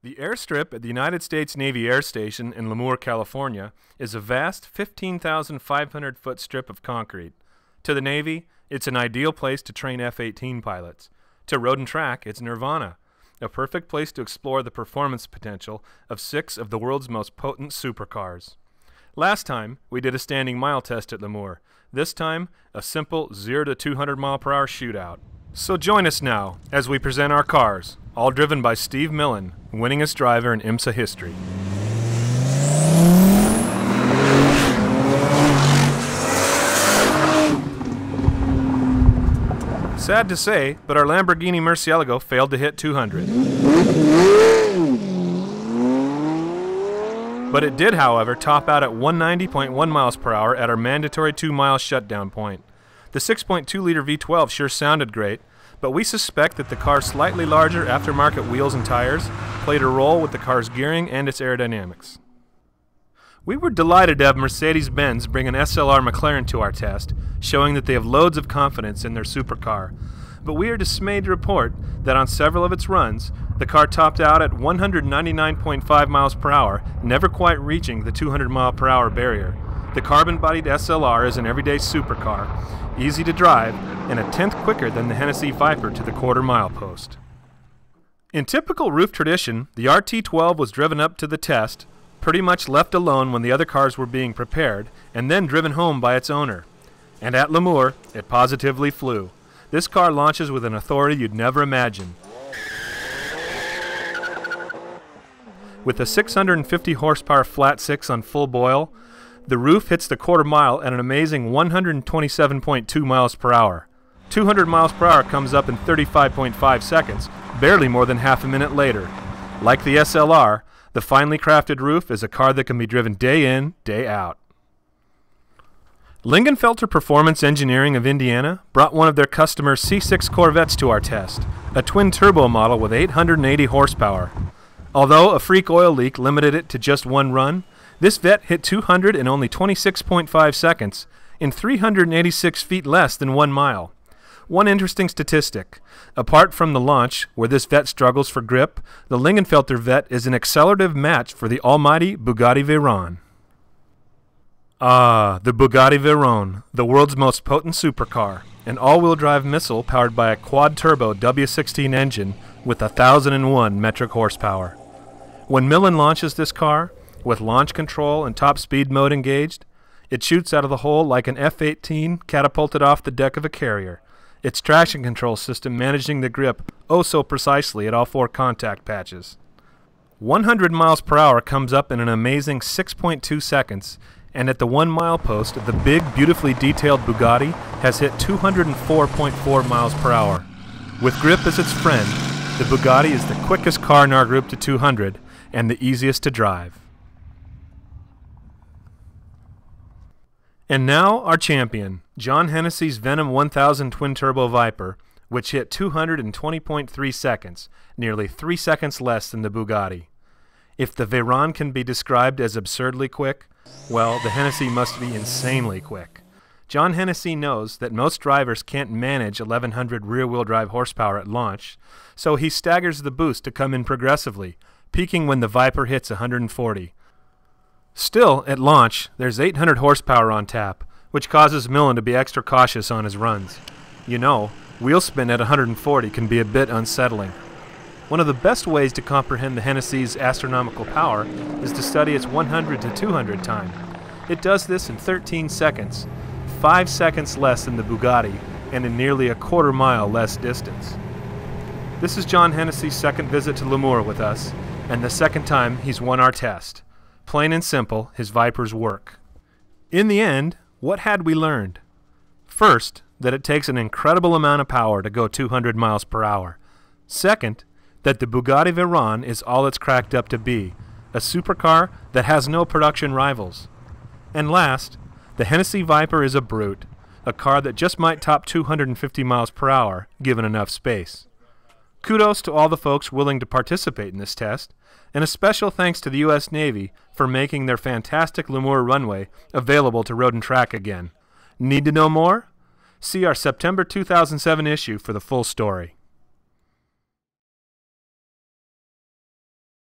The airstrip at the United States Navy Air Station in Lemoore, California, is a vast 15,500-foot strip of concrete. To the Navy, it's an ideal place to train F-18 pilots. To Road and Track, it's nirvana, a perfect place to explore the performance potential of 6 of the world's most potent supercars. Last time, we did a standing mile test at Lemoore. This time, a simple 0 to 200 mile per hour shootout. So join us now as we present our cars, all driven by Steve Millen, winningest driver in IMSA history. Sad to say, but our Lamborghini Murcielago failed to hit 200. But it did, however, top out at 190.1 miles per hour at our mandatory 2-mile shutdown point. The 6.2-liter V12 sure sounded great, but we suspect that the car's slightly larger aftermarket wheels and tires played a role with the car's gearing and its aerodynamics. We were delighted to have Mercedes-Benz bring an SLR McLaren to our test, showing that they have loads of confidence in their supercar. But we are dismayed to report that on several of its runs, the car topped out at 199.5 miles per hour, never quite reaching the 200 mile per hour barrier. The carbon-bodied SLR is an everyday supercar, easy to drive, and a tenth quicker than the Hennessy Viper to the quarter-mile post. In typical roof tradition, the RT12 was driven up to the test, pretty much left alone when the other cars were being prepared, and then driven home by its owner. And at Lemoore, it positively flew. This car launches with an authority you'd never imagine. With a 650 horsepower flat 6 on full boil, the roof hits the quarter mile at an amazing 127.2 miles per hour. 200 miles per hour comes up in 35.5 seconds, barely more than half a minute later. Like the SLR, the finely crafted roof is a car that can be driven day in, day out. Lingenfelter Performance Engineering of Indiana brought one of their customer C6 Corvettes to our test, a twin-turbo model with 880 horsepower. Although a freak oil leak limited it to just one run, this Vet hit 200 in only 26.5 seconds, in 386 feet less than 1 mile. One interesting statistic: apart from the launch, where this Vet struggles for grip, the Lingenfelter Vet is an accelerative match for the almighty Bugatti Veyron. Ah, the Bugatti Veyron, the world's most potent supercar, an all-wheel drive missile powered by a quad-turbo W16 engine with 1,001 metric horsepower. When Millen launches this car, with launch control and top speed mode engaged, it shoots out of the hole like an F-18 catapulted off the deck of a carrier, its traction control system managing the grip oh so precisely at all 4 contact patches. 100 miles per hour comes up in an amazing 6.2 seconds, and at the 1 mile post, the big, beautifully detailed Bugatti has hit 204.4 miles per hour. With grip as its friend, the Bugatti is the quickest car in our group to 200 and the easiest to drive. And now our champion, John Hennessy's Venom 1000 twin-turbo Viper, which hit 220.3 seconds, nearly 3 seconds less than the Bugatti. If the Veyron can be described as absurdly quick, well, the Hennessy must be insanely quick. John Hennessy knows that most drivers can't manage 1,100 rear-wheel drive horsepower at launch, so he staggers the boost to come in progressively, peaking when the Viper hits 140. Still, at launch, there's 800 horsepower on tap, which causes Millen to be extra cautious on his runs. You know, wheel spin at 140 can be a bit unsettling. One of the best ways to comprehend the Hennessy's astronomical power is to study its 100 to 200 time. It does this in 13 seconds, 5 seconds less than the Bugatti, and in nearly a quarter mile less distance. This is John Hennessy's second visit to Lemoore with us, and the second time he's won our test. Plain and simple, his Vipers work. In the end, what had we learned? First, that it takes an incredible amount of power to go 200 miles per hour. Second, that the Bugatti Veyron is all it's cracked up to be, a supercar that has no production rivals. And last, the Hennessy Viper is a brute, a car that just might top 250 miles per hour, given enough space. Kudos to all the folks willing to participate in this test, and a special thanks to the U.S. Navy for making their fantastic Lemoore runway available to Road and Track again. Need to know more? See our September 2007 issue for the full story.